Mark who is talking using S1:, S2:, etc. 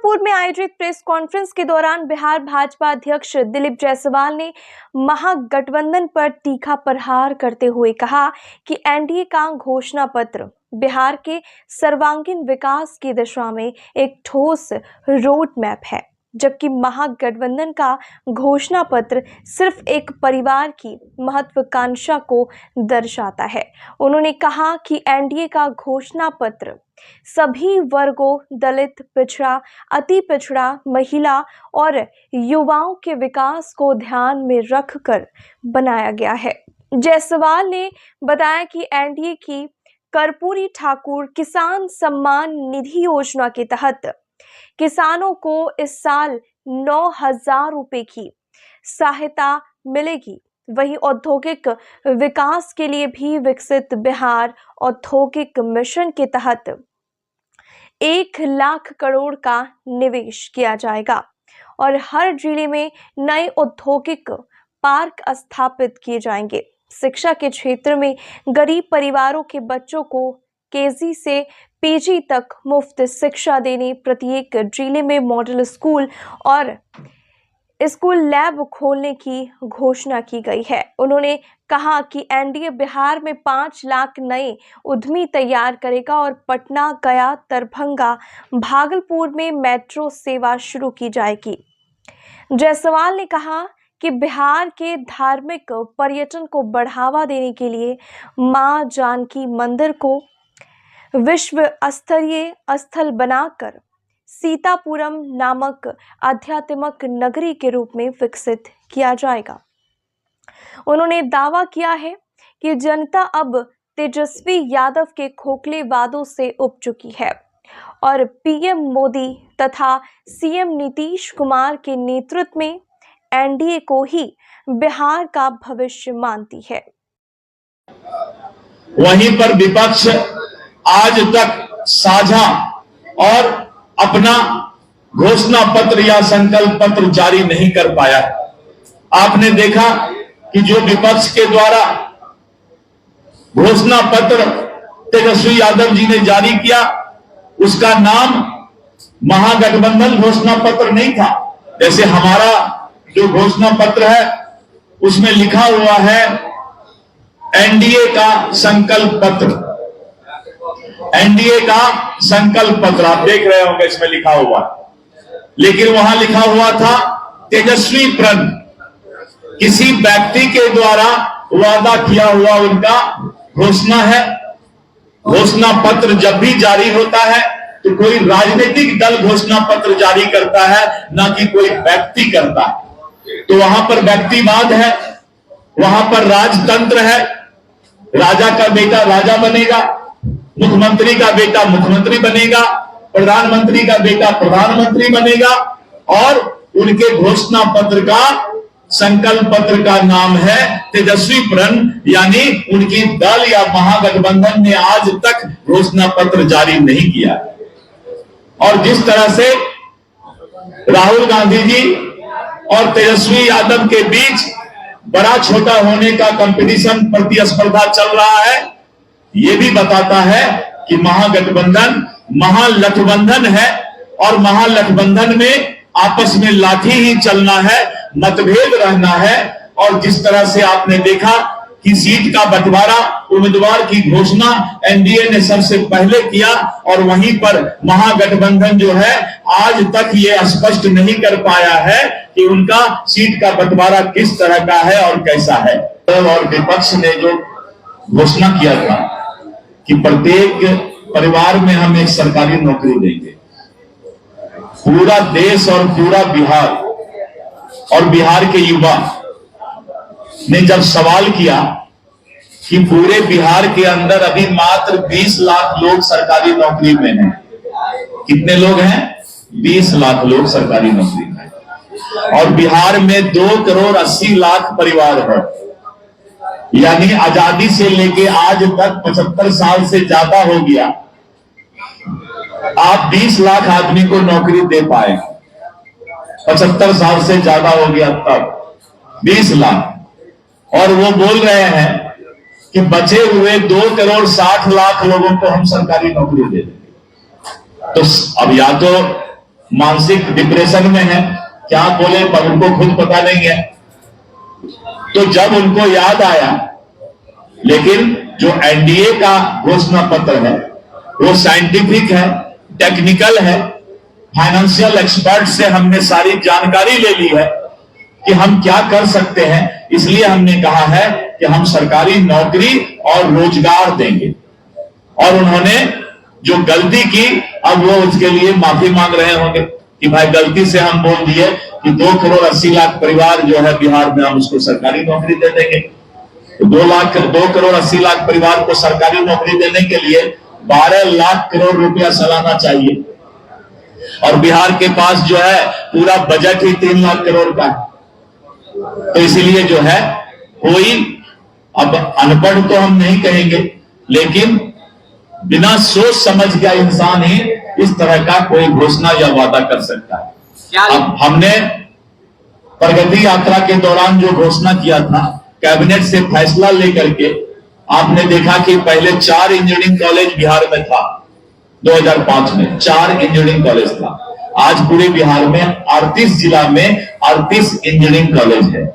S1: भागलपुर में आयोजित press conference के दौरान बिहार भाजपा अध्यक्ष दिलीप जायसवाल ने महागठबंधन पर तीखा प्रहार करते हुए कहा कि एनडीए का घोषणा पत्र बिहार के सर्वांगीण विकास की दिशा में एक ठोस रोड मैप है, जबकि महागठबंधन का घोषणा पत्र सिर्फ एक परिवार की महत्वाकांक्षा को दर्शाता है। उन्होंने कहा कि एनडीए का घोषणा पत्र सभी वर्गों, दलित, पिछड़ा, अति पिछड़ा, महिला और युवाओं के विकास को ध्यान में रखकर बनाया गया है। जायसवाल ने बताया कि एनडीए की कर्पूरी ठाकुर किसान सम्मान निधि योजना के तहत किसानों को इस साल 9,000 रुपए की सहायता मिलेगी। वहीं औद्योगिक विकास के लिए भी विकसित बिहार औद्योगिक मिशन के तहत 1 लाख करोड़ का निवेश किया जाएगा और हर जिले में नए औद्योगिक पार्क स्थापित किए जाएंगे। शिक्षा के क्षेत्र में गरीब परिवारों के बच्चों को केजी से पीजी तक मुफ्त शिक्षा देने, प्रत्येक जिले में मॉडल स्कूल और स्कूल लैब खोलने की घोषणा की गई है। उन्होंने कहा कि एनडीए बिहार में 5 लाख नए उद्यमी तैयार करेगा और पटना, गया, दरभंगा, भागलपुर में मेट्रो सेवा शुरू की जाएगी। जायसवाल ने कहा कि बिहार के धार्मिक पर्यटन को बढ़ावा देने के लिए मां जानकी मंदिर को विश्व स्तरीय स्थल बनाकर सीतापुरम नामक आध्यात्मिक नगरी के रूप में विकसित किया जाएगा। उन्होंने दावा किया है कि जनता अब तेजस्वी यादव के खोखले वादों से उब चुकी है और पीएम मोदी तथा सीएम नीतीश कुमार के नेतृत्व में एनडीए को ही बिहार का भविष्य मानती है।
S2: वहीं पर विपक्ष आज तक साझा और अपना घोषणा पत्र या संकल्प पत्र जारी नहीं कर पाया। आपने देखा कि जो विपक्ष के द्वारा घोषणा पत्र तेजस्वी यादव जी ने जारी किया, उसका नाम महागठबंधन घोषणा पत्र नहीं था। जैसे हमारा जो घोषणा पत्र है उसमें लिखा हुआ है एनडीए का संकल्प पत्र। एनडीए का संकल्प पत्र आप देख रहे होंगे, इसमें लिखा हुआ, लेकिन वहां लिखा हुआ था तेजस्वी प्रण। किसी व्यक्ति के द्वारा वादा किया हुआ उनका घोषणा है। घोषणा पत्र जब भी जारी होता है तो कोई राजनीतिक दल घोषणा पत्र जारी करता है, ना कि कोई व्यक्ति करता है। तो वहां पर व्यक्तिवाद है, वहां पर राजतंत्र है। राजा का बेटा राजा बनेगा, मुख्यमंत्री का बेटा मुख्यमंत्री बनेगा, प्रधानमंत्री का बेटा प्रधानमंत्री बनेगा और उनके घोषणा पत्र का संकल्प पत्र का नाम है तेजस्वी प्रण। यानी उनकी दल या महागठबंधन ने आज तक घोषणा पत्र जारी नहीं किया। और जिस तरह से राहुल गांधी जी और तेजस्वी यादव के बीच बड़ा छोटा होने का कंपटीशन, प्रतिस्पर्धा चल रहा है, ये भी बताता है कि महागठबंधन महागठबंधन है और महागठबंधन में आपस में लाठी ही चलना है, मतभेद रहना है। और जिस तरह से आपने देखा कि सीट का बंटवारा, उम्मीदवार की घोषणा एनडीए ने सबसे पहले किया और वहीं पर महागठबंधन जो है आज तक ये स्पष्ट नहीं कर पाया है कि उनका सीट का बंटवारा किस तरह का है और कैसा है। और विपक्ष ने जो घोषणा किया था कि प्रत्येक परिवार में हम एक सरकारी नौकरी देंगे, पूरा देश और पूरा बिहार और बिहार के युवा ने जब सवाल किया कि पूरे बिहार के अंदर अभी मात्र 20 लाख लोग सरकारी नौकरी में हैं। कितने लोग हैं? 20 लाख लोग सरकारी नौकरी में, और बिहार में 2,80,00,000 परिवार है। यानी आजादी से लेके आज तक 75 साल से ज्यादा हो गया, आप 20 लाख आदमी को नौकरी दे पाए। 75 साल से ज्यादा हो गया तब 20 लाख, और वो बोल रहे हैं कि बचे हुए 2,60,00,000 लोगों को हम सरकारी नौकरी दे देंगे। तो अब या तो मानसिक डिप्रेशन में है, क्या बोले पर उनको खुद पता नहीं है। तो जब उनको याद आया, लेकिन जो एनडीए का घोषणा पत्र है वो साइंटिफिक है, टेक्निकल है, फाइनेंशियल एक्सपर्ट से हमने सारी जानकारी ले ली है कि हम क्या कर सकते हैं, इसलिए हमने कहा है कि हम सरकारी नौकरी और रोजगार देंगे। और उन्होंने जो गलती की, अब वो उसके लिए माफी मांग रहे होंगे कि भाई गलती से हम बोल दिए कि 2 करोड़ 80 लाख परिवार जो है बिहार में, हम उसको सरकारी नौकरी दे देंगे। तो 2 करोड़ 80 लाख परिवार को सरकारी नौकरी देने के लिए 12 लाख करोड़ रुपया सालाना चाहिए, और बिहार के पास जो है पूरा बजट ही 3 लाख करोड़ का है। तो इसीलिए जो है कोई, अब अनपढ़ तो हम नहीं कहेंगे, लेकिन बिना सोच समझ गया इंसान ही इस तरह का कोई घोषणा या वादा कर सकता है। अब हमने प्रगति यात्रा के दौरान जो घोषणा किया था, कैबिनेट से फैसला लेकर के, आपने देखा कि पहले 4 इंजीनियरिंग कॉलेज बिहार में था। 2005 में 4 इंजीनियरिंग कॉलेज था। आज पूरे बिहार में 38 जिला में 38 इंजीनियरिंग कॉलेज है।